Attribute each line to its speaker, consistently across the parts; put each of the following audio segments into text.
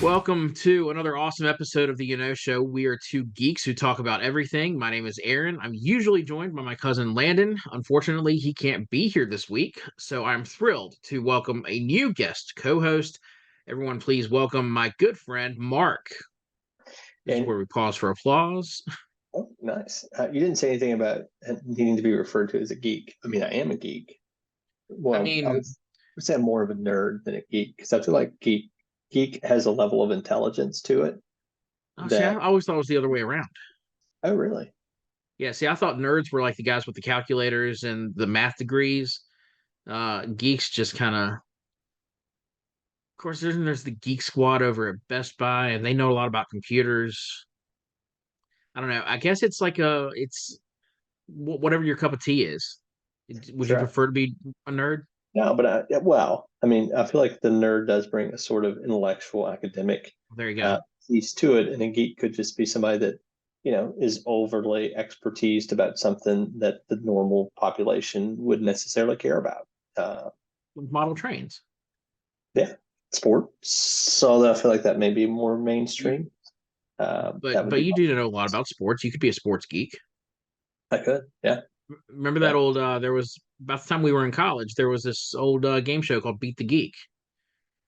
Speaker 1: Welcome to another awesome episode of the Show. We are two geeks who talk about everything. My name is Aaron. I'm usually joined by my cousin Landon. Unfortunately, he can't be here this week, so I'm thrilled to welcome a new guest co-host. Everyone, please welcome my good friend Mark. This is
Speaker 2: And
Speaker 1: where we pause for applause.
Speaker 2: oh, nice. You didn't say anything about needing to be referred to as a geek. I mean, I am a geek.
Speaker 1: I
Speaker 2: Well,
Speaker 1: mean,
Speaker 2: would say I'm more of a nerd than a geek because I feel like geek has a level of intelligence to it
Speaker 1: oh, see, I
Speaker 2: that.
Speaker 1: always thought it was the other way around.
Speaker 2: Oh, really?
Speaker 1: Yeah, see, I thought nerds were like the guys with the calculators and the math degrees. Geeks just kind of course, there's the Geek Squad over at Best Buy, and they know a lot about computers. I don't know. I guess it's like it's whatever your cup of tea is. Would you
Speaker 2: Sure.
Speaker 1: prefer to be a nerd?
Speaker 2: No, but well, I mean, I feel like the nerd does bring a sort of intellectual, academic
Speaker 1: There you go.
Speaker 2: piece to it, and a geek could just be somebody that is overly expertised about something that the normal population would necessarily care about. Uh,
Speaker 1: Model trains.
Speaker 2: Yeah, sports. So I feel like that may be more
Speaker 1: You,
Speaker 2: mainstream.
Speaker 1: but
Speaker 2: That would be
Speaker 1: you do know a lot about sports. You could be a sports geek.
Speaker 2: I could. Yeah,
Speaker 1: Remember that
Speaker 2: yeah.
Speaker 1: old? There was about the time we were in college. There was this old game show called Beat the Geek.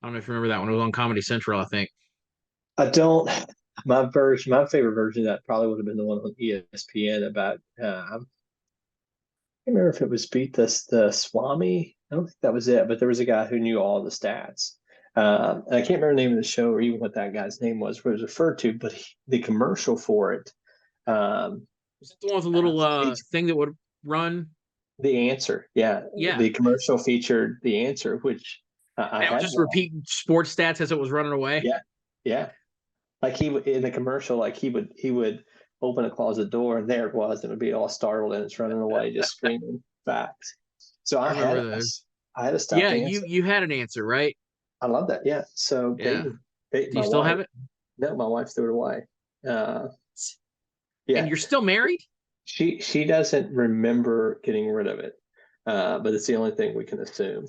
Speaker 1: I don't know if you remember that one. It was on Comedy Central, I think.
Speaker 2: I don't. My favorite version of that probably would have been the one on ESPN about. I can't remember if it was Beat the Swami. I don't think that was it, but there was a guy who knew all the stats. And I can't remember the name of the show or even what that guy's name was, what it was referred to, but the commercial for it. Um,
Speaker 1: Was it the one with a little
Speaker 2: it's
Speaker 1: thing that would run?
Speaker 2: the answer. Yeah,
Speaker 1: Yeah,
Speaker 2: the commercial featured the answer, which I
Speaker 1: and it would
Speaker 2: had
Speaker 1: just
Speaker 2: one.
Speaker 1: repeat sports stats as it was running away.
Speaker 2: Yeah, yeah. Like he would in the commercial, like he would open a closet door and there it was, and it would be all startled and it's running away, just screaming facts. So
Speaker 1: I remember those.
Speaker 2: I had a stuffed
Speaker 1: Yeah, you
Speaker 2: answer.
Speaker 1: you had an answer, right?
Speaker 2: I love that. Yeah. So
Speaker 1: Yeah.
Speaker 2: Peyton,
Speaker 1: Do you
Speaker 2: my
Speaker 1: still have
Speaker 2: wife,
Speaker 1: it?
Speaker 2: no, my wife threw it away. Uh,
Speaker 1: And
Speaker 2: yeah,
Speaker 1: you're still married?
Speaker 2: she doesn't remember getting rid of it, but it's the only thing we can assume.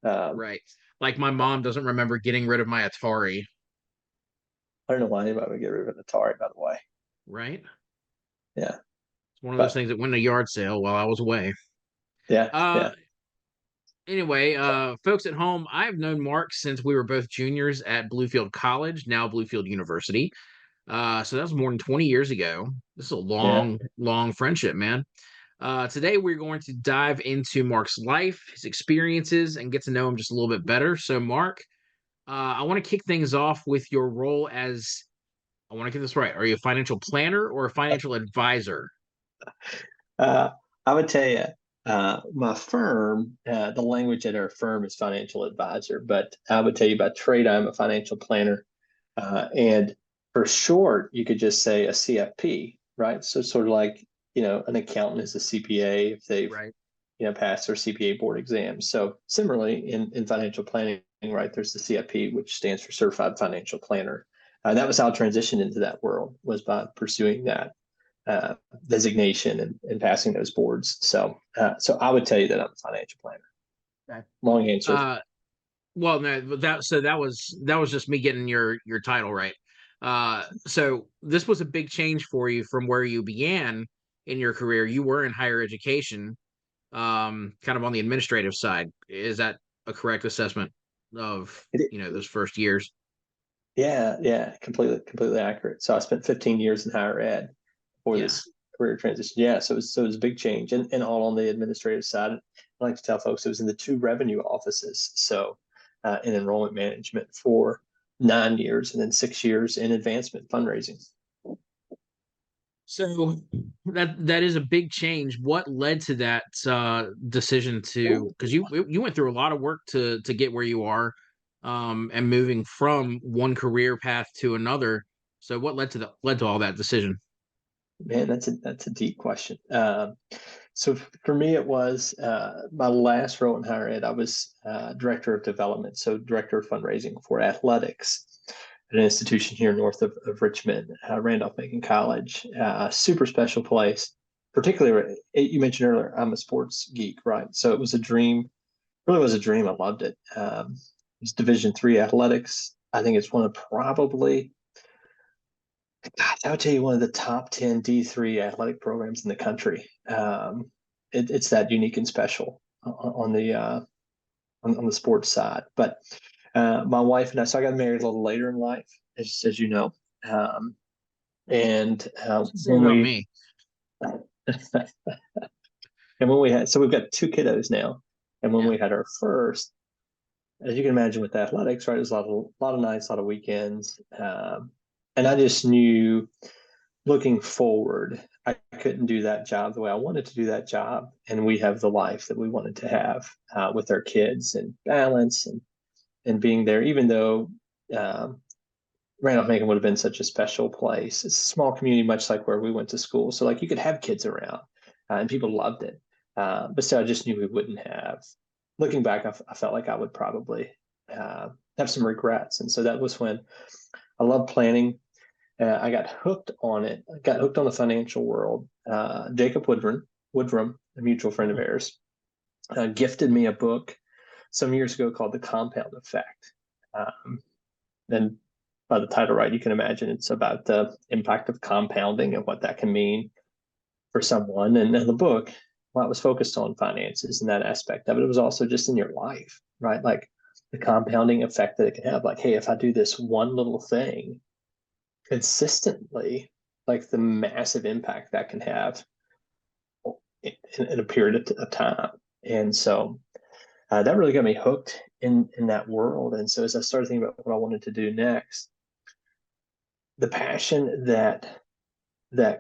Speaker 2: Um,
Speaker 1: Right. Like my mom doesn't remember getting rid of my Atari,
Speaker 2: I don't know why anybody would get rid of an Atari, by the way.
Speaker 1: right?
Speaker 2: Yeah,
Speaker 1: It's one of those
Speaker 2: but
Speaker 1: things that went in a yard sale while I was away.
Speaker 2: yeah,
Speaker 1: Uh
Speaker 2: yeah.
Speaker 1: anyway, folks at home, I've known Mark since we were both juniors at Bluefield College, now Bluefield University. So that was more than 20 years ago. This is a
Speaker 2: Yeah.
Speaker 1: long, long friendship, man. Today, we're going to dive into Mark's life, his experiences, and get to know him just a little bit better. So, Mark, I want to kick things off with your role as, I want to get this right. Are you a financial planner or a financial advisor?
Speaker 2: Uh, I would tell you, my firm, the language at our firm is financial advisor, but I would tell you by trade, I'm a financial planner. And for short, you could just say a CFP, right? So sort of like, an accountant is a CPA if they've,
Speaker 1: Right.
Speaker 2: passed their CPA board exams. So similarly in financial planning, right, there's the CFP, which stands for Certified Financial Planner. That was how I transitioned into that world was by pursuing that uh, designation and passing those boards. So I would tell you that I'm a financial planner.
Speaker 1: Okay.
Speaker 2: Long answer.
Speaker 1: Uh, well, no, that was just me getting your title right. So this was a big change for you from where you began in your career. You were in higher education, kind of on the administrative side. Is that a correct assessment of,
Speaker 2: It,
Speaker 1: those first years?
Speaker 2: yeah, yeah, completely accurate. So I spent 15 years in higher ed before
Speaker 1: Yeah.
Speaker 2: this career transition. Yeah, so it was a big change, and all on the administrative side. I like to tell folks it was in the two revenue offices, so in enrollment management for 9 years, and then 6 years in advancement fundraising.
Speaker 1: So that is a big change. What led to that decision to, because you went through a lot of work to get where you are, and moving from one career path to another. So what led to all that decision?
Speaker 2: Man, that's a deep question. So for me, it was my last role in higher ed. I was director of development, so director of fundraising for athletics at an institution here north of Richmond, Randolph-Macon College. Super special place. Particularly, you mentioned earlier, I'm a sports geek, right? So it was a dream. Really was a dream. I loved it. It was Division III athletics. I think it's one of probably, gosh, I would tell you one of the top 10 D3 athletic programs in the country. It's that unique and special on the sports side. But my wife and I, so I got married a little later in life, as you know. And
Speaker 1: Same
Speaker 2: when
Speaker 1: about
Speaker 2: we
Speaker 1: me.
Speaker 2: and when we had, so we've got two kiddos now. And when
Speaker 1: Yeah.
Speaker 2: we had our first, as you can imagine with athletics, right, there's a lot of nights, a lot of weekends. And I just knew looking forward, I couldn't do that job the way I wanted to do that job. And we have the life that we wanted to have with our kids and balance and being there, even though Randolph-Macon would have been such a special place. It's a small community, much like where we went to school. So like you could have kids around and people loved it. But still, I just knew we wouldn't have. Looking back, I felt like I would probably have some regrets. And so that was when I love planning. I got hooked on it. I got hooked on the financial world. Jacob Woodrum, a mutual friend of ours, gifted me a book some years ago called The Compound Effect. And by the title, right, you can imagine it's about the impact of compounding and what that can mean for someone. And in the book, well, it was focused on finances and that aspect of it. It was also just in your life, right? Like the compounding effect that it can have. Like, hey, if I do this one little thing consistently, like the massive impact that can have in a period of time. And so that really got me hooked in that world. And so as I started thinking about what I wanted to do next, the passion that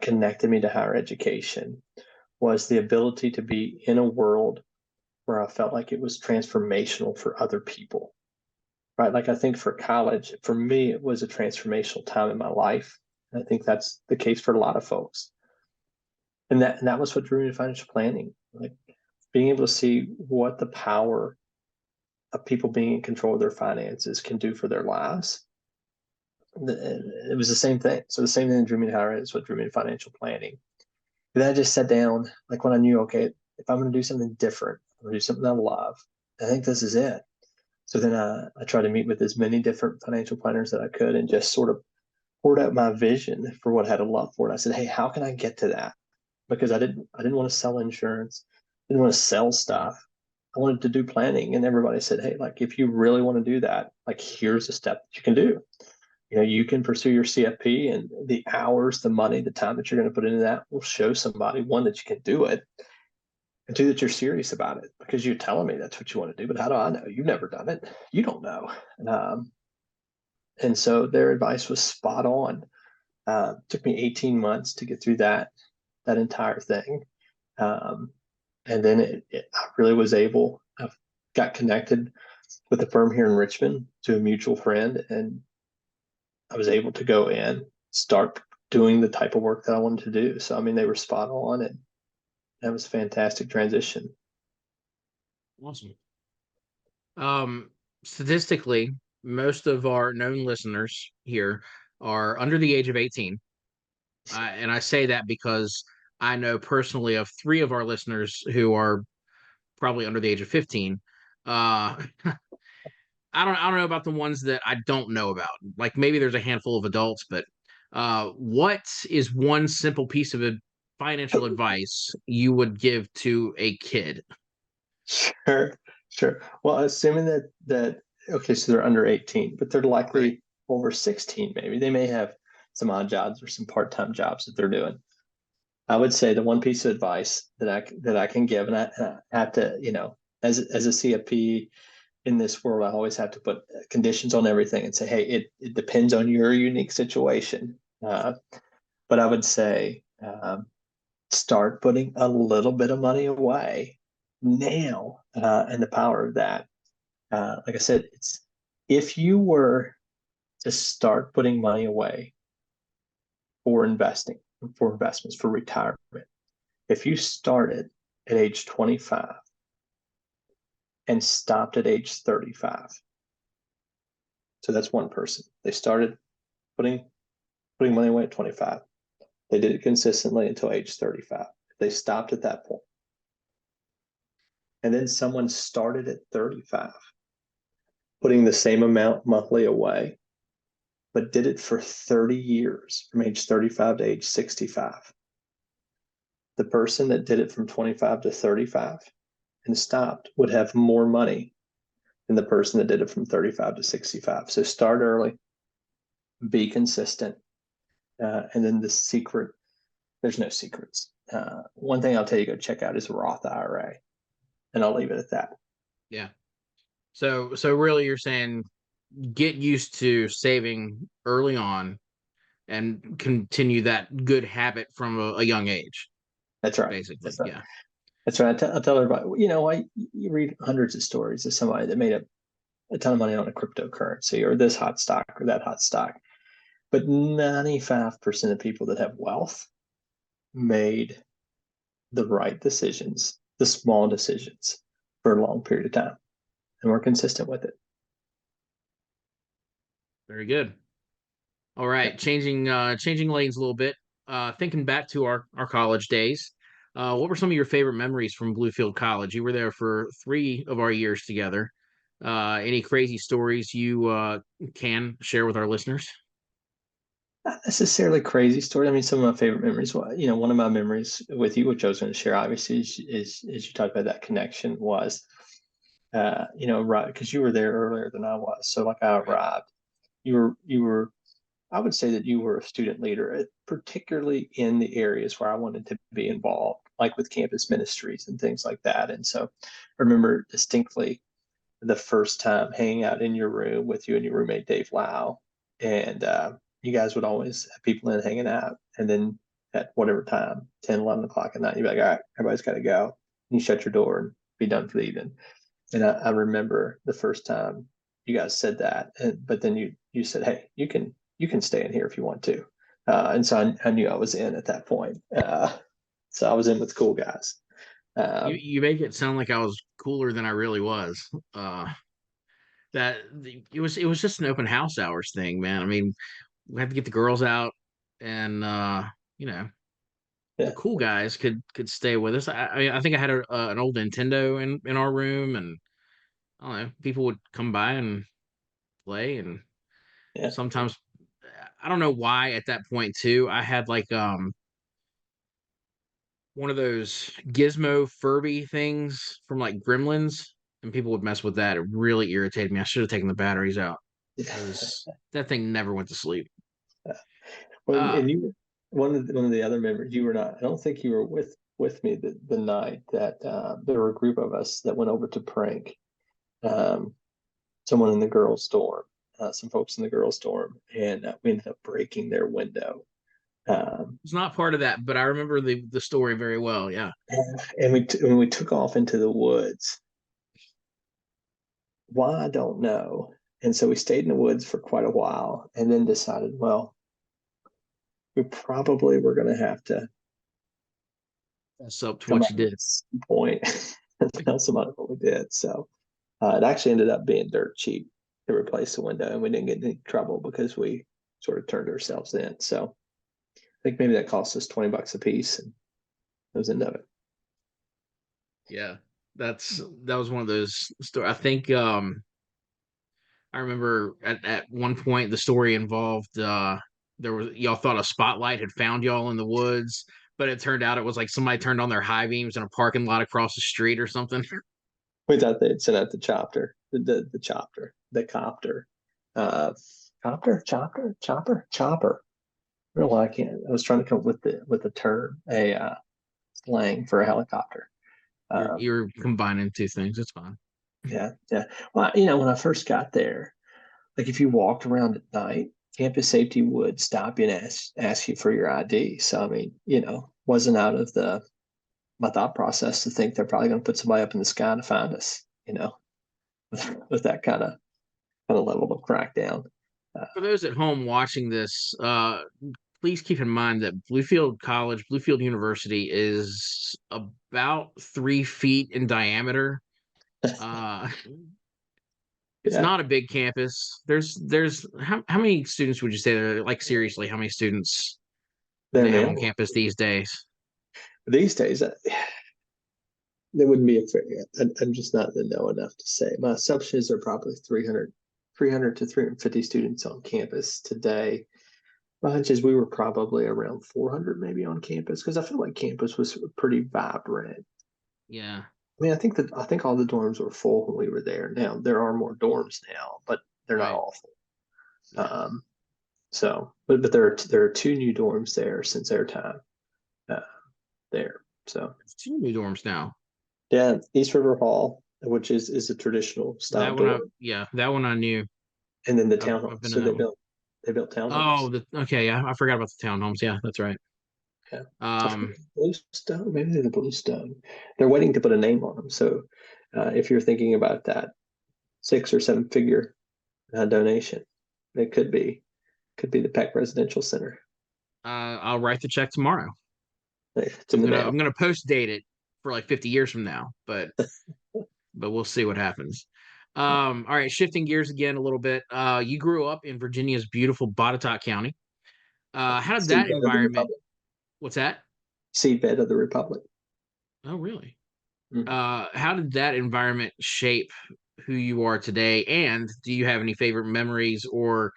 Speaker 2: connected me to higher education was the ability to be in a world where I felt like it was transformational for other people. Right. Like I think for college, for me, it was a transformational time in my life. And I think that's the case for a lot of folks. And that was what drew me to financial planning. Like being able to see what the power of people being in control of their finances can do for their lives. It was the same thing. So the same thing that drew me to higher ed is what drew me to financial planning. And then I just sat down, like when I knew, okay, if I'm going to do something different, I'm going to do something I love. I think this is it. So then I tried to meet with as many different financial planners that I could and just sort of poured out my vision for what I had a love for. And I said, hey, how can I get to that? Because I didn't want to sell insurance, didn't want to sell stuff. I wanted to do planning. And everybody said, hey, like if you really want to do that, like here's a step that you can do. You can pursue your CFP and the hours, the money, the time that you're going to put into that will show somebody, one, that you can do it, and two, that you're serious about it because you're telling me that's what you want to do. But how do I know? You've never done it. You don't know. Um, and so their advice was spot on. Took me 18 months to get through that entire thing. Um, and then I really was able, I got connected with a firm here in Richmond to a mutual friend, and I was able to go in, start doing the type of work that I wanted to do. So, I mean, they were spot on, and that was a fantastic transition.
Speaker 1: Awesome. Um, Statistically, most of our known listeners here are under the age of 18. And I say that because I know personally of three of our listeners who are probably under the age of 15. Uh, I don't know about the ones that I don't know about. Like maybe there's a handful of adults, but what is one simple piece of financial advice you would give to a kid?
Speaker 2: Sure, sure. Well, assuming that okay, so they're under 18, but they're
Speaker 1: Right.
Speaker 2: likely over 16, maybe. They may have some odd jobs or some part-time jobs that they're doing. I would say the one piece of advice that I can give, and I have to, as a CFP in this world, I always have to put conditions on everything and say, hey, it depends on your unique situation. But I would say start putting a little bit of money away now, and the power of that. Like I said, it's if you were to start putting money away for investing, for investments, for retirement, if you started at age 25 and stopped at age 35, so that's one person. They started putting money away at 25. They did it consistently until age 35. They stopped at that point. And then someone started at 35, putting the same amount monthly away. but did it for 30 years from age 35 to age 65. The person that did it from 25 to 35 and stopped would have more money than the person that did it from 35 to 65. So start early, be consistent. And then the secret, there's no secrets. One thing I'll tell you, go check out is Roth IRA, and I'll leave it at that.
Speaker 1: Yeah. So really you're saying get used to saving early on and continue that good habit from a young age,
Speaker 2: That's right.
Speaker 1: basically.
Speaker 2: That's right.
Speaker 1: Yeah.
Speaker 2: That's right. I'll tell everybody, you read hundreds of stories of somebody that made a ton of money on a cryptocurrency or this hot stock or that hot stock. But 95% of people that have wealth made the right decisions, the small decisions for a long period of time. And we're consistent with it.
Speaker 1: Very good. All right.
Speaker 2: Yeah.
Speaker 1: Changing lanes a little bit. Thinking back to our college days. What were some of your favorite memories from Bluefield College? You were there for 3 of our years together. Any crazy stories you can share with our listeners?
Speaker 2: Not necessarily crazy story. I mean, some of my favorite memories. Well, one of my memories with you, which I was going to share, obviously, is you talked about that connection was, right, because you were there earlier than I was. So, like, I
Speaker 1: Right.
Speaker 2: arrived, you were. I would say that you were a student leader, particularly in the areas where I wanted to be involved, like with campus ministries and things like that. And so, I remember distinctly the first time hanging out in your room with you and your roommate Dave Lau, and you guys would always have people in hanging out, and then at whatever time, 10, 11 o'clock at night, you'd be like, all right, everybody's got to go. And you shut your door and be done for the evening. And I remember the first time you guys said that, but then you said, hey, you can stay in here if you want to. And so I knew I was in at that point. So I was in with cool guys. Um,
Speaker 1: You make it sound like I was cooler than I really was. That it was just an open house hours thing, man. I mean, we had to get the girls out, and you know, the
Speaker 2: yeah,
Speaker 1: cool guys could stay with us. I think I had an old Nintendo in our room, and I don't know, people would come by and play, and
Speaker 2: yeah.
Speaker 1: sometimes I don't know why at that point too. I had like one of those gizmo Furby things from like Gremlins, and people would mess with that. It really irritated me. I should have taken the batteries out because that thing never went to sleep.
Speaker 2: Well,
Speaker 1: Uh,
Speaker 2: and you, one of the other members, you were not. I don't think you were with me the night that there were a group of us that went over to prank um, someone in the girls' dorm, some folks in the girls' dorm, and we ended up breaking their window. Um,
Speaker 1: it's not part of that, but I remember the story very well. Yeah.
Speaker 2: and when we took off into the woods, why I don't know. And so we stayed in the woods for quite a while, and then decided, well, we probably were going to have to
Speaker 1: That's up to
Speaker 2: come
Speaker 1: what
Speaker 2: up
Speaker 1: you
Speaker 2: with
Speaker 1: did.
Speaker 2: some point and tell somebody what we did. So it actually ended up being dirt cheap to replace the window, and we didn't get in any trouble because we sort of turned ourselves in. So I think maybe that cost us $20 a piece, and that was the end of it.
Speaker 1: Yeah. That was one of those stories. I think I remember at one point the story involved there was y'all thought a spotlight had found y'all in the woods, but it turned out it was like somebody turned on their high beams in a parking lot across the street or something.
Speaker 2: We thought they'd sent out the chopper, the chopper, the copter, uh, chopper. I don't know why I can't. I was trying to come up with the term, a slang for a helicopter. Um,
Speaker 1: You're combining two things. It's fine.
Speaker 2: yeah, yeah. Well, when I first got there, like if you walked around at night, campus safety would stop you and ask you for your ID. So I mean, wasn't out of the my thought process to think they're probably going to put somebody up in the sky to find us. With that kind of level of crackdown. Uh,
Speaker 1: For those at home watching this, please keep in mind that Bluefield College, Bluefield University is about 3 feet in diameter. Uh, it's
Speaker 2: yeah,
Speaker 1: not a big campus. There's how many students would you say there? Like seriously, how many students do
Speaker 2: there
Speaker 1: they have on
Speaker 2: now.
Speaker 1: campus these days?
Speaker 2: These days, there wouldn't be a fair. I'm just not in the know enough to say. My assumption is there are probably 300 300 to 350 students on campus today. My hunch is we were probably around 400 maybe on campus because I feel like campus was pretty vibrant.
Speaker 1: Yeah.
Speaker 2: I mean, I think all the dorms were full when we were there. Now there are more dorms now, but they're not
Speaker 1: Right.
Speaker 2: all full.
Speaker 1: Yeah.
Speaker 2: But there are two new dorms there since our time uh, there. So
Speaker 1: There's two new dorms now.
Speaker 2: yeah, East River Hall, which is a traditional style
Speaker 1: That one I
Speaker 2: dorm,
Speaker 1: yeah, that one I knew.
Speaker 2: and then the
Speaker 1: I've
Speaker 2: townhomes.
Speaker 1: been in
Speaker 2: So
Speaker 1: that one.
Speaker 2: they built townhomes.
Speaker 1: Oh, okay, yeah, I forgot about the townhomes. Yeah, that's right.
Speaker 2: Yeah, I forget
Speaker 1: Um,
Speaker 2: Bluestone. Maybe they're the Bluestone. They're waiting to put a name on them. So if you're thinking about that 6 or 7 figure donation, it could be the Peck Residential Center.
Speaker 1: I'll write the check tomorrow.
Speaker 2: It's in the mail.
Speaker 1: I'm gonna post date it for like 50 years from now, but we'll see what happens. All right, shifting gears again a little bit. You grew up in Virginia's beautiful Botetourt County. How did that
Speaker 2: Seedbed of the
Speaker 1: environment?
Speaker 2: Republic.
Speaker 1: What's that?
Speaker 2: Seedbed of the Republic.
Speaker 1: Oh, really?
Speaker 2: Mhm.
Speaker 1: How did that environment shape who you are today? And do you have any favorite memories or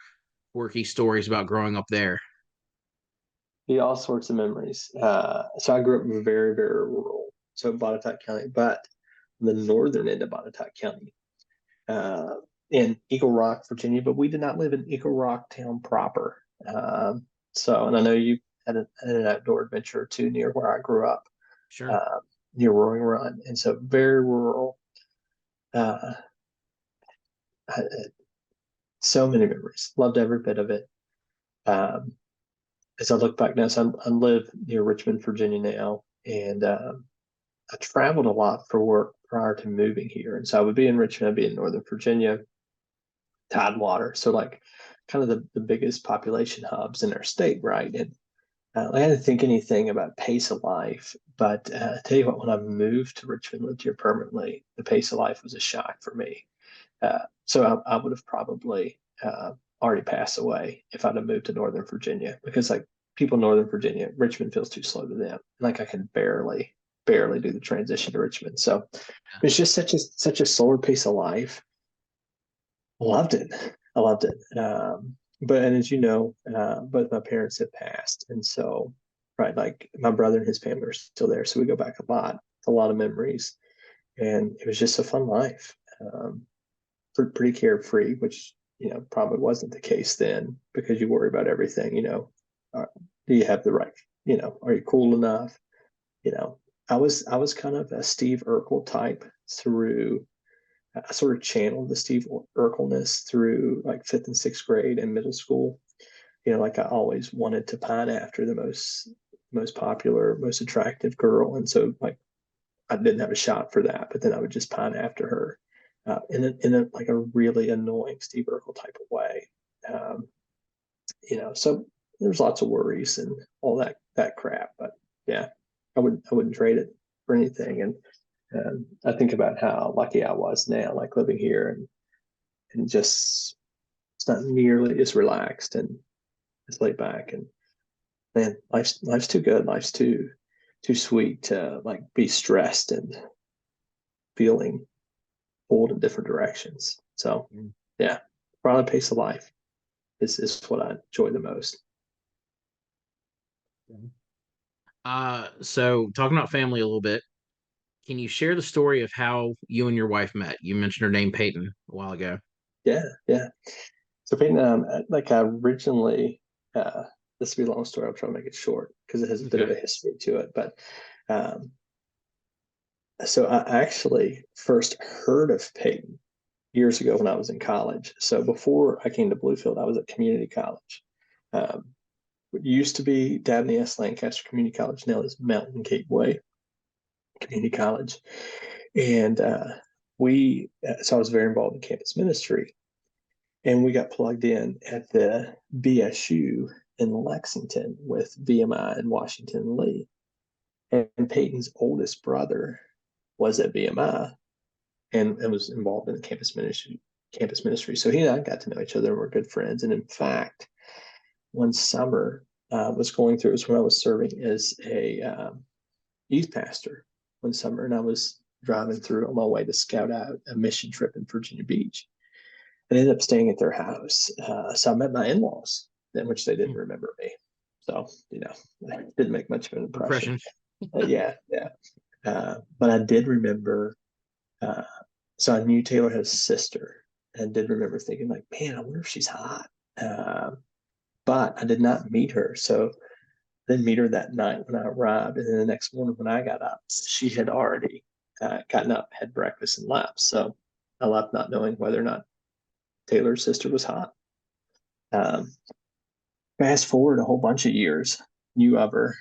Speaker 1: quirky stories about growing up there?
Speaker 2: Yeah, all sorts of memories. So I grew up very, very rural, so Botetourt County, but the northern end of Botetourt County, uh, in Eagle Rock, Virginia, but we did not live in Eagle Rock town proper. And I know you had an outdoor adventure or two near where I grew up,
Speaker 1: Sure.
Speaker 2: uh, near Roaring Run, and so very rural. Uh, so many memories. Loved every bit of it. Um, as I look back now, so I live near Richmond, Virginia now, and I traveled a lot for work prior to moving here. And so I would be in Richmond, I'd be in Northern Virginia, Tidewater. So like kind of the biggest population hubs in our state, right? And I didn't think anything about pace of life, but I tell you what, when I moved to Richmond, lived here permanently, the pace of life was a shock for me. So I would have probably already passed away if I'd have moved to Northern Virginia because like people in Northern Virginia, Richmond feels too slow to them. Like I could barely do the transition to Richmond. So
Speaker 1: Yeah.
Speaker 2: it's just such a slower pace of life. Loved it. I loved it. But and as you know, both my parents have passed, and so right, like my brother and his family are still there, so we go back a lot. A lot of memories, and it was just a fun life. Pretty carefree, which probably wasn't the case then because you worry about everything. Do you have the right? Are you cool enough? You know, I was kind of a Steve Urkel type through. I sort of channeled the Steve Urkelness through like fifth and sixth grade and middle school. Like I always wanted to pine after the most popular, most attractive girl, and so like I didn't have a shot for that, but then I would just pine after her in a like a really annoying Steve Urkel type of way. Um, so there's lots of worries and all that crap, but yeah, I wouldn't trade it for anything. And I think about how lucky I was now, like living here and just it's not nearly as relaxed and as laid back. And man, life's too good. Life's too sweet to like be stressed and feeling pulled in different directions. So
Speaker 1: Mm.
Speaker 2: yeah, probably the pace of life is what I enjoy the most.
Speaker 1: So talking about family a little bit, can you share the story of how you and your wife met? You mentioned her name Peyton a while ago.
Speaker 2: Yeah, yeah. So Peyton, like I originally, uh, this will be a long story. I'll try to make it short because it has a bit of
Speaker 1: Okay.
Speaker 2: a history to it. But um, so I actually first heard of Peyton years ago when I was in college. So before I came to Bluefield, I was at community college. Um, what used to be Dabney S. Lancaster Community College now is Mountain Gateway Community College. And so I was very involved in campus ministry. And we got plugged in at the BSU in Lexington with VMI and Washington Lee. And Peyton's oldest brother was at VMI and was involved in the campus ministry. Campus ministry. So he and I got to know each other and we're good friends. And in fact, one summer was going through, it was when I was serving as a youth pastor one summer, and I was driving through on my way to scout out a mission trip in Virginia Beach. I ended up staying at their house. So I met my in-laws, in which they didn't remember me. So, it didn't make much of an impression.
Speaker 1: Impression.
Speaker 2: Yeah, yeah. But I did remember, uh, so I knew Taylor had a sister, and did remember thinking, like, man, I wonder if she's hot. But I did not meet her. So I didn't meet her that night when I arrived. And then the next morning when I got up, she had already gotten up, had breakfast, and left. So I left not knowing whether or not Taylor's sister was hot. Um, Fast forward a whole bunch of years, knew of her.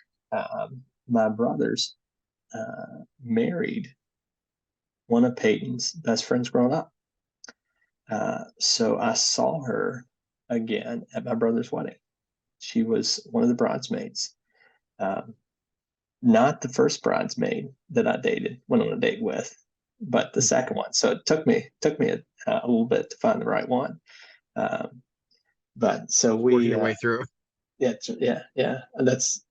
Speaker 2: My brothers married one of Peyton's best friends growing up. So I saw her again at my brother's wedding. She was one of the bridesmaids. Um, Not the first bridesmaid that I went on a date with, but the second one. So it took me a little bit to find the right one. Um, but so
Speaker 1: Working
Speaker 2: we,
Speaker 1: your way through.
Speaker 2: yeah, yeah, yeah. And that's,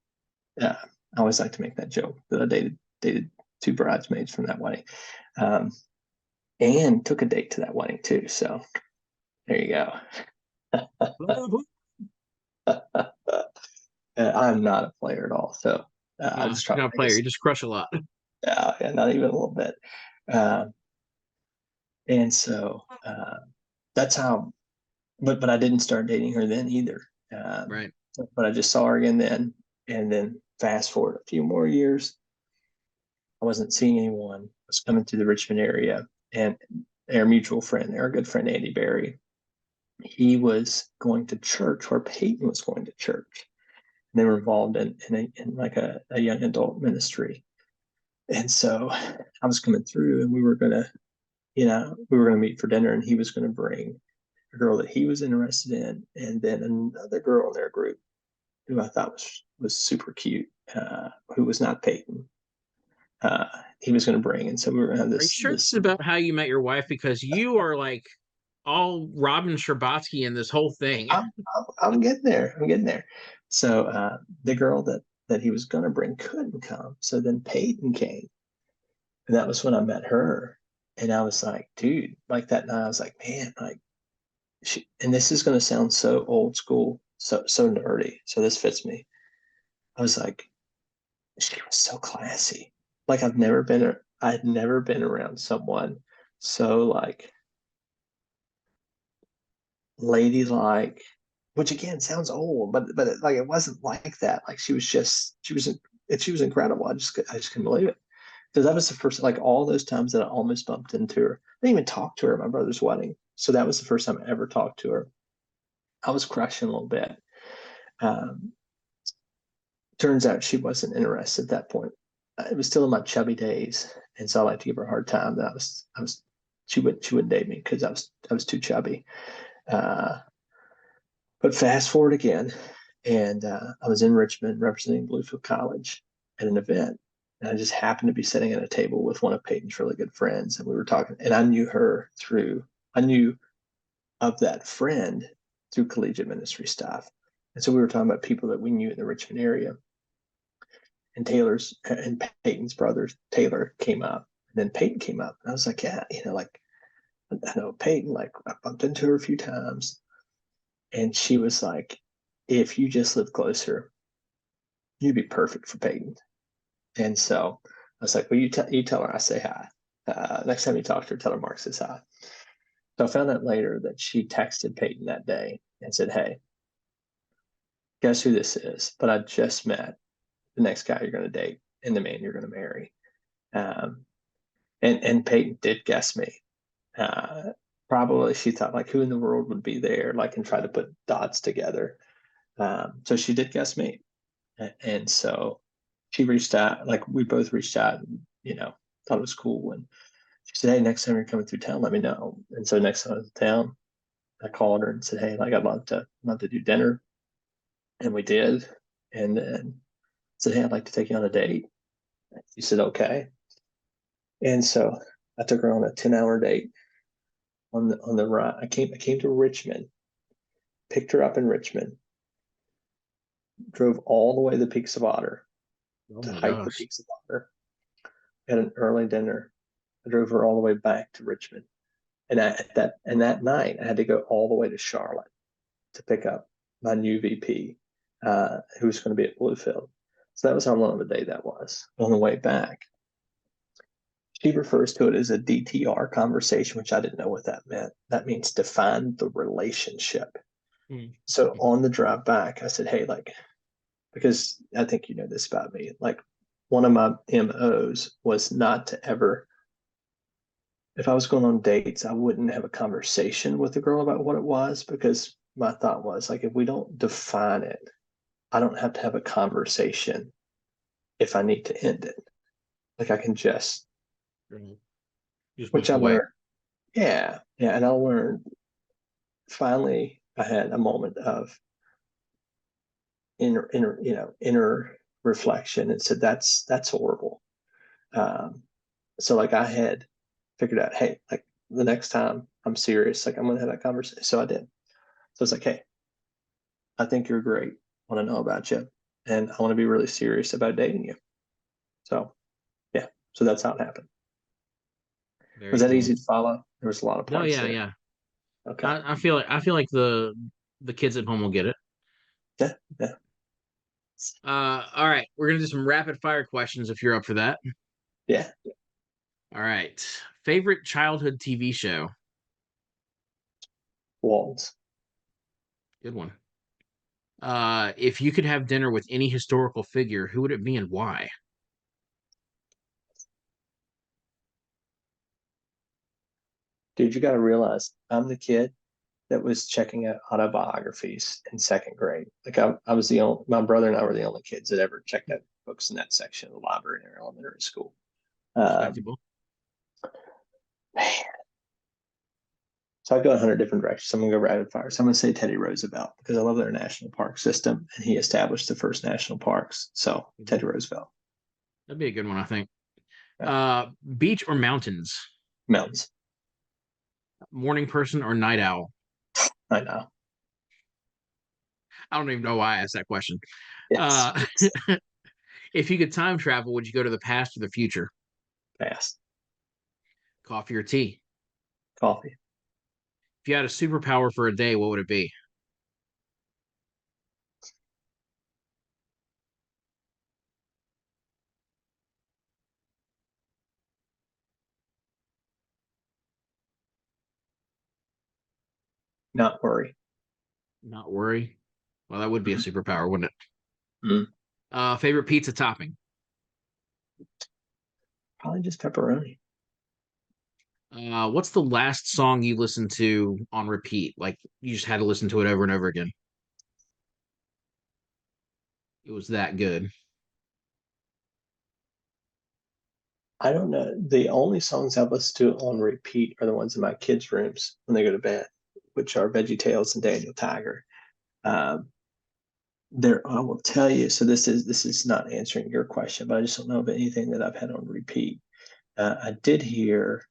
Speaker 2: yeah. I always like to make that joke that I dated two bridesmaids from that wedding, um, and took a date to that wedding too. So there you go. I'm not a player at all, so I
Speaker 1: No,
Speaker 2: just try
Speaker 1: you're
Speaker 2: to
Speaker 1: not a
Speaker 2: make
Speaker 1: player.
Speaker 2: us,
Speaker 1: You just crush a lot.
Speaker 2: yeah, not even a little bit. Uh, and so that's how. But I didn't start dating her then either. Um,
Speaker 1: Right.
Speaker 2: but I just saw her again then, and then fast forward a few more years, I wasn't seeing anyone. I was coming to the Richmond area, and our mutual friend, our good friend Andy Barry, he was going to church where Peyton was going to church. And they were involved in like a young adult ministry. And so I was coming through, and we were gonna meet for dinner, and he was gonna bring a girl that he was interested in, and then another girl in their group who I thought was super cute, who was not Peyton. Uh, he was going to bring, and so we were going to have
Speaker 1: Are you
Speaker 2: this
Speaker 1: sure this
Speaker 2: this.
Speaker 1: is about how you met your wife? Because you are like all Robin Scherbatsky in this whole thing.
Speaker 2: I'm getting there. I'm getting there. So the girl that he was going to bring couldn't come, so then Peyton came, and that was when I met her. And I was like, dude, like that night, I was like, man, like and this is going to sound so old school, so nerdy. So this fits me. I was like, she was so classy. Like I had never been around someone so like ladylike, which again sounds old, but like it wasn't like that. Like she was incredible. I just couldn't believe it. Because that was the first, like all those times that I almost bumped into her. I didn't even talk to her at my brother's wedding. So that was the first time I ever talked to her. I was crushing a little bit. Um, Turns out she wasn't interested at that point. It was still in my chubby days, and so I like to give her a hard time that she wouldn't date me because I was too chubby. Uh, but fast forward again, and I was in Richmond representing Bluefield College at an event, and I just happened to be sitting at a table with one of Peyton's really good friends, and we were talking, and I knew of that friend through collegiate ministry stuff, and so we were talking about people that we knew in the Richmond area, and Peyton's brother Taylor came up, and then Peyton came up, and I was like, yeah, like I know Peyton, like I bumped into her a few times, and she was like, if you just live closer, you'd be perfect for Peyton. And so I was like, well, you tell her I say hi. Next time you talk to her, tell her Mark says hi. So I found out later that she texted Peyton that day and said, hey, guess who this is? But I just met the next guy you're going to date and the man you're going to marry. Um, and Peyton did guess me. Uh, Probably she thought like, who in the world would be there? Like, and try to put dots together. So she did guess me. And so she reached out, like we both reached out and, thought it was cool. And she said, hey, next time you're coming through town, let me know. And so next time I was in town, I called her and said, hey, like I'd love to do dinner. And we did. And then said, hey, I'd like to take you on a date. She said, okay. And so I took her on a 10-hour date on the ride. I came to Richmond, picked her up in Richmond, drove all the way to the Peaks of Otter
Speaker 1: Oh
Speaker 2: to
Speaker 1: my
Speaker 2: hike the
Speaker 1: gosh.
Speaker 2: Peaks of Otter, had an early dinner. I drove her all the way back to Richmond. that night I had to go all the way to Charlotte to pick up my new VP, who was going to be at Bluefield. So that was how long of a day that was. On the way back, she refers to it as a DTR conversation, which I didn't know what that meant. That means define the relationship.
Speaker 1: Mm.
Speaker 2: So on the drive back, I said, hey, like, because I think you know this about me, like one of my MOs was not to ever, if I was going on dates, I wouldn't have a conversation with the girl about what it was because my thought was like, if we don't define it, I don't have to have a conversation if I need to end it. Like I can just,
Speaker 1: Right. Just
Speaker 2: which
Speaker 1: walk
Speaker 2: I
Speaker 1: away.
Speaker 2: learned. Yeah. Yeah. And I learned finally I had a moment of inner reflection and said, that's horrible. Um, so like I had figured out, hey, like the next time I'm serious, like I'm going to have that conversation. So I did. So it's like, hey, I think you're great. I want to know about you. And I want to be really serious about dating you. So yeah. So that's how it happened. Was
Speaker 1: Very
Speaker 2: that
Speaker 1: cool.
Speaker 2: easy to follow? There was a lot of
Speaker 1: No,
Speaker 2: parts
Speaker 1: yeah,
Speaker 2: there.
Speaker 1: yeah.
Speaker 2: Okay.
Speaker 1: I feel like the kids at home will get it.
Speaker 2: Yeah. Yeah.
Speaker 1: All right, we're gonna do some rapid fire questions if you're up for that.
Speaker 2: Yeah.
Speaker 1: All right. Favorite childhood TV show?
Speaker 2: Walls.
Speaker 1: Good one. If you could have dinner with any historical figure, who would it be and why?
Speaker 2: Dude, you got to realize I'm the kid that was checking out autobiographies in second grade. Like I was the only, my brother and I were the only kids that ever checked out books in that section of the library in our elementary school. Um,
Speaker 1: Respectable.
Speaker 2: man, so I go 100 different directions. I'm going to go rapid fire. So I'm going to say Teddy Roosevelt because I love their national park system and he established the first national parks. So
Speaker 1: Mhm.
Speaker 2: Teddy Roosevelt.
Speaker 1: That'd be a good one, I think.
Speaker 2: Yeah.
Speaker 1: Beach or mountains?
Speaker 2: Mountains.
Speaker 1: Morning person or night owl?
Speaker 2: I know.
Speaker 1: I don't even know why I asked that question.
Speaker 2: Yes.
Speaker 1: Uh, if you could time travel, would you go to the past or the future?
Speaker 2: Fast.
Speaker 1: Coffee or tea?
Speaker 2: Coffee.
Speaker 1: If you had a superpower for a day, what would it be?
Speaker 2: Not worry.
Speaker 1: Not worry. Well, that would be a
Speaker 2: Mm-hmm.
Speaker 1: superpower, wouldn't it?
Speaker 2: Mm-hmm.
Speaker 1: Favorite pizza topping?
Speaker 2: Probably just pepperoni.
Speaker 1: What's the last song you listened to on repeat? Like you just had to listen to it over and over again. It was that good.
Speaker 2: I don't know. The only songs I've listened to on repeat are the ones in my kids' rooms when they go to bed, which are Veggie Tales and Daniel Tiger. Um, there, I will tell you. So this is not answering your question, but I just don't know of anything that I've had on repeat. I did hear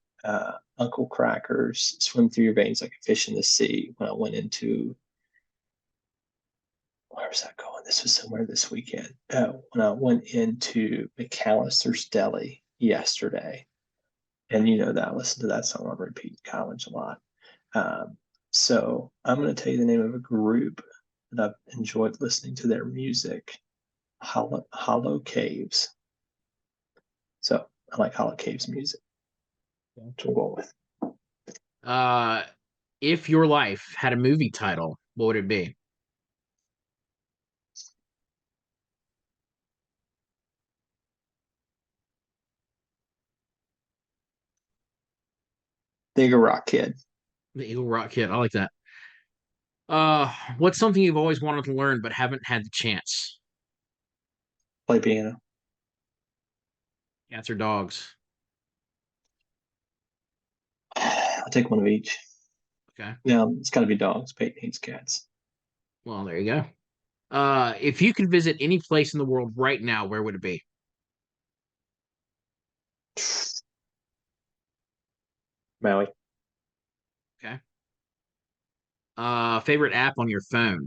Speaker 2: Uncle Cracker's "Swim Through Your Veins Like a Fish in the Sea" when I went into, where was that going? This was somewhere this weekend. When I went into McAllister's Deli yesterday. And you know that I listened to that song on repeat in college a lot. Um, so I'm going to tell you the name of a group that I've enjoyed listening to their music, Hollow Caves. So I like Hollow Caves music. Which we'll go with.
Speaker 1: Uh, if your life had a movie title, what would it be?
Speaker 2: Digger Rock Kid,
Speaker 1: The Eagle Rock Kid. I like that. What's something you've always wanted to learn but haven't had the chance?
Speaker 2: play piano.
Speaker 1: Cats or dogs?
Speaker 2: I'll take one of each.
Speaker 1: Okay.
Speaker 2: No, it's got to be dogs. Peyton hates cats.
Speaker 1: Well, there you go. If you could visit any place in the world right now, where would it be?
Speaker 2: Maui.
Speaker 1: Okay. Favorite app on your phone?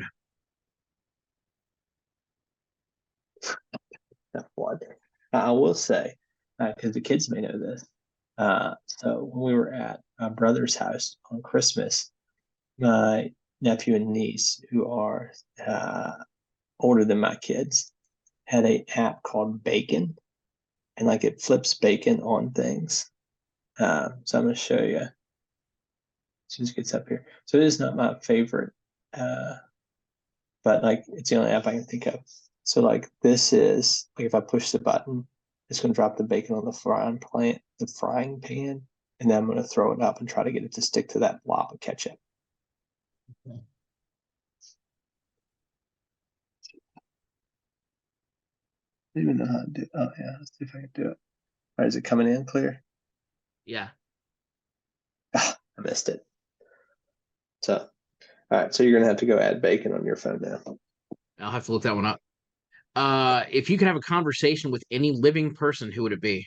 Speaker 2: That's what I will say, because the kids may know this. So when we were at my brother's house on Christmas, my nephew and niece, who are older than my kids, had a app called Bacon, and like it flips bacon on things. So I'm going to show you as soon as it gets up here. So it is not my favorite, but like it's the only app I can think of. So like this is like if I push the button, it's going to drop the bacon on the frying pan, and then I'm going to throw it up and try to get it to stick to that blob of ketchup. I don't even know how to do. Oh yeah, let's see if I can do it. All right, is it coming in clear?
Speaker 1: Yeah.
Speaker 2: Ah, I missed it. So, all right, so you're gonna have to go add bacon on your phone now.
Speaker 1: I'll have to look that one up. If you could have a conversation with any living person, who would it be?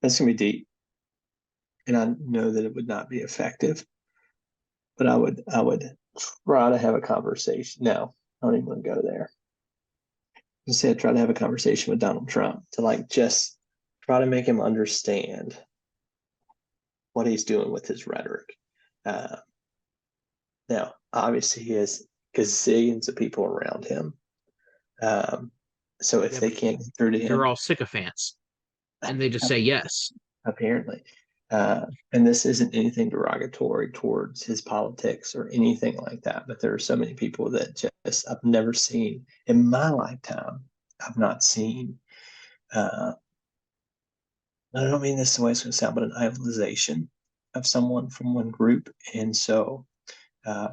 Speaker 2: That's gonna be deep, and I know that it would not be effective, but I would try to have a conversation. No, I don't even want to go there. Instead, try to have a conversation with Donald Trump to like just try to make him understand what he's doing with his rhetoric. Uh, Now, obviously, he has gazillions of people around him. Um, so if
Speaker 1: Yeah,
Speaker 2: they
Speaker 1: but
Speaker 2: can't get through to
Speaker 1: they're
Speaker 2: him,
Speaker 1: all sycophants, and they just say yes.
Speaker 2: apparently, and this isn't anything derogatory towards his politics or anything like that, but there are so many people that just I've never seen in my lifetime. I've not seen. Uh, I don't mean this the way it's going to sound, but an idolization of someone from one group, and so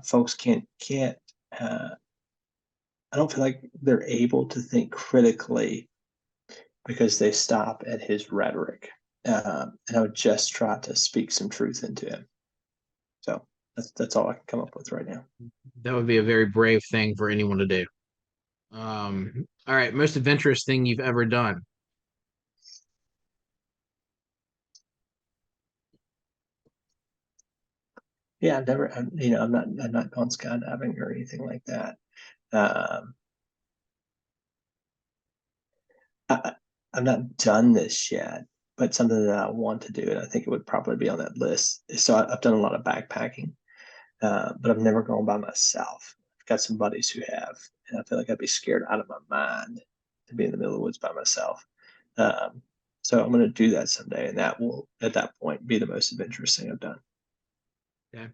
Speaker 2: folks can't. Uh, I don't feel like they're able to think critically because they stop at his rhetoric. And I would just try to speak some truth into him. So that's all I can come up with right now.
Speaker 1: That would be a very brave thing for anyone to do. All right, most adventurous thing you've ever done.
Speaker 2: Yeah, I've never, I'm not gone skydiving or anything like that. Um, I, I've not done this yet, but something that I want to do, and I think it would probably be on that list. So I've done a lot of backpacking, but I've never gone by myself. I've got some buddies who have, and I feel like I'd be scared out of my mind to be in the middle of the woods by myself. Um, so I'm going to do that someday, and that will, at that point, be the most adventurous thing I've done.
Speaker 1: Okay.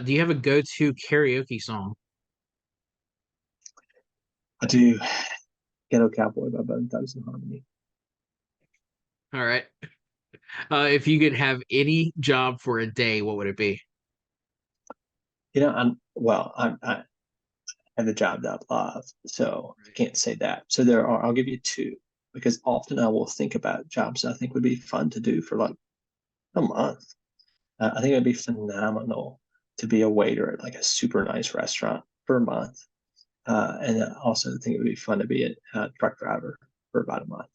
Speaker 1: Do you have a go-to karaoke song?
Speaker 2: I do Ghetto Cowboy by Bone Thugs and Harmony.
Speaker 1: All right. If you could have any job for a day, what would it be?
Speaker 2: I have a job that I love, so I can't say that. So there are, I'll give you two because often I will think about jobs I think would be fun to do for like a month. I think it'd be phenomenal to be a waiter at like a super nice restaurant for a month. And I also think it would be fun to be a truck driver for about a month.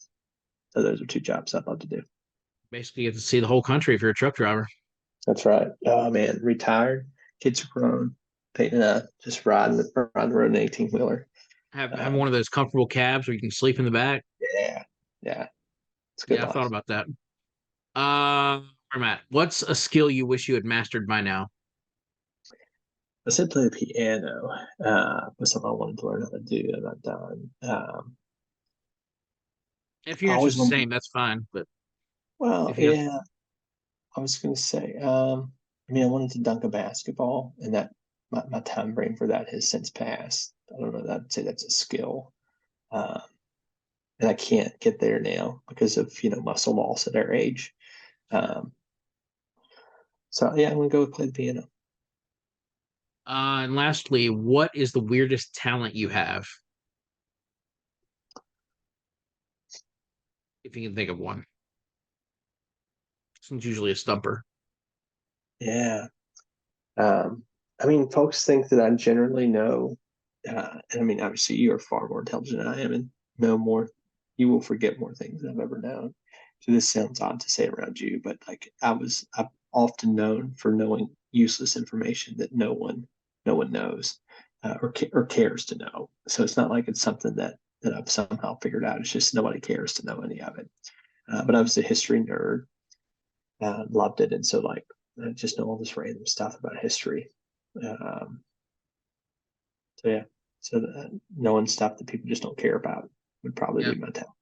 Speaker 2: So those are two jobs I'd love to do.
Speaker 1: Basically, you get to see the whole country if you're a truck driver.
Speaker 2: That's right. Oh man, retired, kids are grown, Peyton and I just riding the road in an 18 wheeler.
Speaker 1: Have one of those comfortable cabs where you can sleep in the back.
Speaker 2: Yeah, yeah, it's a good
Speaker 1: Yeah, I thought
Speaker 2: life.
Speaker 1: about that. Where Matt, what's a skill you wish you had mastered by now?
Speaker 2: I said play the piano, was something I wanted to learn how to do and I've done.
Speaker 1: If
Speaker 2: I
Speaker 1: your answer's
Speaker 2: always
Speaker 1: the
Speaker 2: wanted to,
Speaker 1: same, that's fine. But
Speaker 2: well,
Speaker 1: if you have,
Speaker 2: yeah, I was going to say, I mean, I wanted to dunk a basketball, and that my time frame for that has since passed. I don't know that I'd say that's a skill, uh, and I can't get there now because of muscle loss at our age. Um, so yeah, I'm gonna go with play the piano.
Speaker 1: and lastly, what is the weirdest talent you have? If you can think of one, it's usually a stumper.
Speaker 2: Yeah, um, I mean, folks think that I generally know, and I mean, obviously, you are far more intelligent than I am, and know more. You will forget more things than I've ever known. So this sounds odd to say around you, but like I've often known for knowing useless information that no one knows or cares to know. So it's not like it's something that that I've somehow figured out. It's just nobody cares to know any of it. But I was a history nerd, loved it, and so like I just know all this random stuff about history. Um, so yeah, so knowing stuff that people just don't care about would probably
Speaker 1: Yeah.
Speaker 2: be my talent.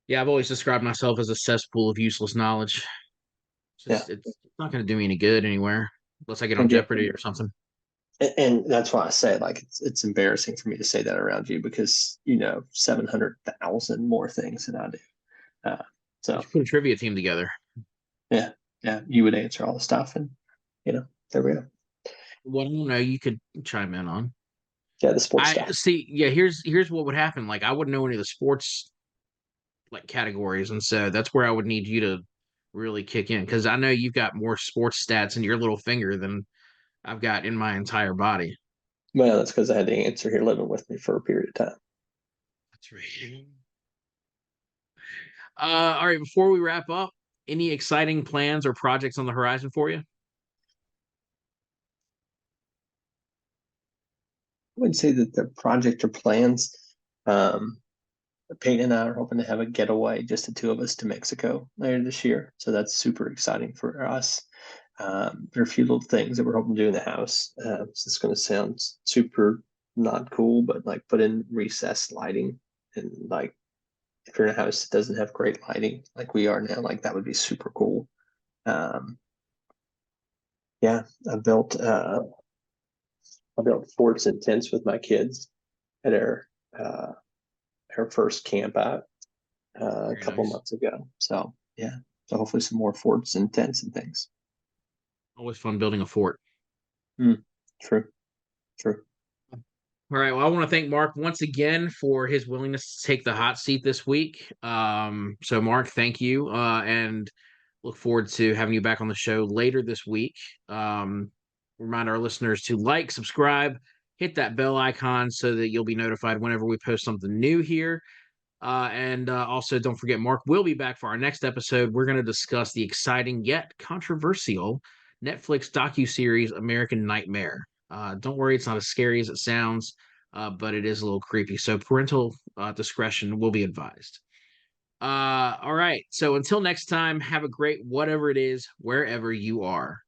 Speaker 1: Yeah, I've always described myself as a cesspool of useless knowledge.
Speaker 2: Yeah,
Speaker 1: It's not going to do me any good anywhere unless I get on
Speaker 2: and yeah,
Speaker 1: Jeopardy or something.
Speaker 2: and that's why I say like it's embarrassing for me to say that around you because you know 700,000 more things than I do. Uh,
Speaker 1: We
Speaker 2: so
Speaker 1: should put a trivia team together.
Speaker 2: yeah, yeah, you would answer all the stuff, and you know there we go.
Speaker 1: Well, I don't know. You could chime in on.
Speaker 2: Yeah, the sports
Speaker 1: I
Speaker 2: stuff.
Speaker 1: see. Yeah, here's what would happen. Like I wouldn't know any of the sports like categories, and so that's where I would need you to really kick in because I know you've got more sports stats in your little finger than I've got in my entire body.
Speaker 2: Well, that's because I had the answer here living with me for a period of time.
Speaker 1: That's right. All right. Before we wrap up, any exciting plans or projects on the horizon for you?
Speaker 2: I wouldn't say that the project or plans. Um, Peyton and I are hoping to have a getaway, just the two of us, to Mexico later this year. So that's super exciting for us. There are a few little things that we're hoping to do in the house. So it's going to sound super not cool, but like put in recessed lighting and like if you're in a house that doesn't have great lighting like we are now, like that would be super cool. Um, yeah, I built forts and tents with my kids at uh, our first camp out a
Speaker 1: Very
Speaker 2: couple
Speaker 1: nice.
Speaker 2: months ago. So yeah, so hopefully some more forts and tents and things.
Speaker 1: Always fun building a fort.
Speaker 2: Mm, true, true.
Speaker 1: All right. Well, I want to thank Mark once again for his willingness to take the hot seat this week. So Mark, thank you. And look forward to having you back on the show later this week. Remind our listeners to like, subscribe, hit that bell icon so that you'll be notified whenever we post something new here. And also, don't forget, Mark will be back for our next episode. We're going to discuss the exciting yet controversial Netflix docuseries American Nightmare. Don't worry, it's not as scary as it sounds, but it is a little creepy. So, parental discretion will be advised. All right. So, until next time, have a great whatever it is, wherever you are.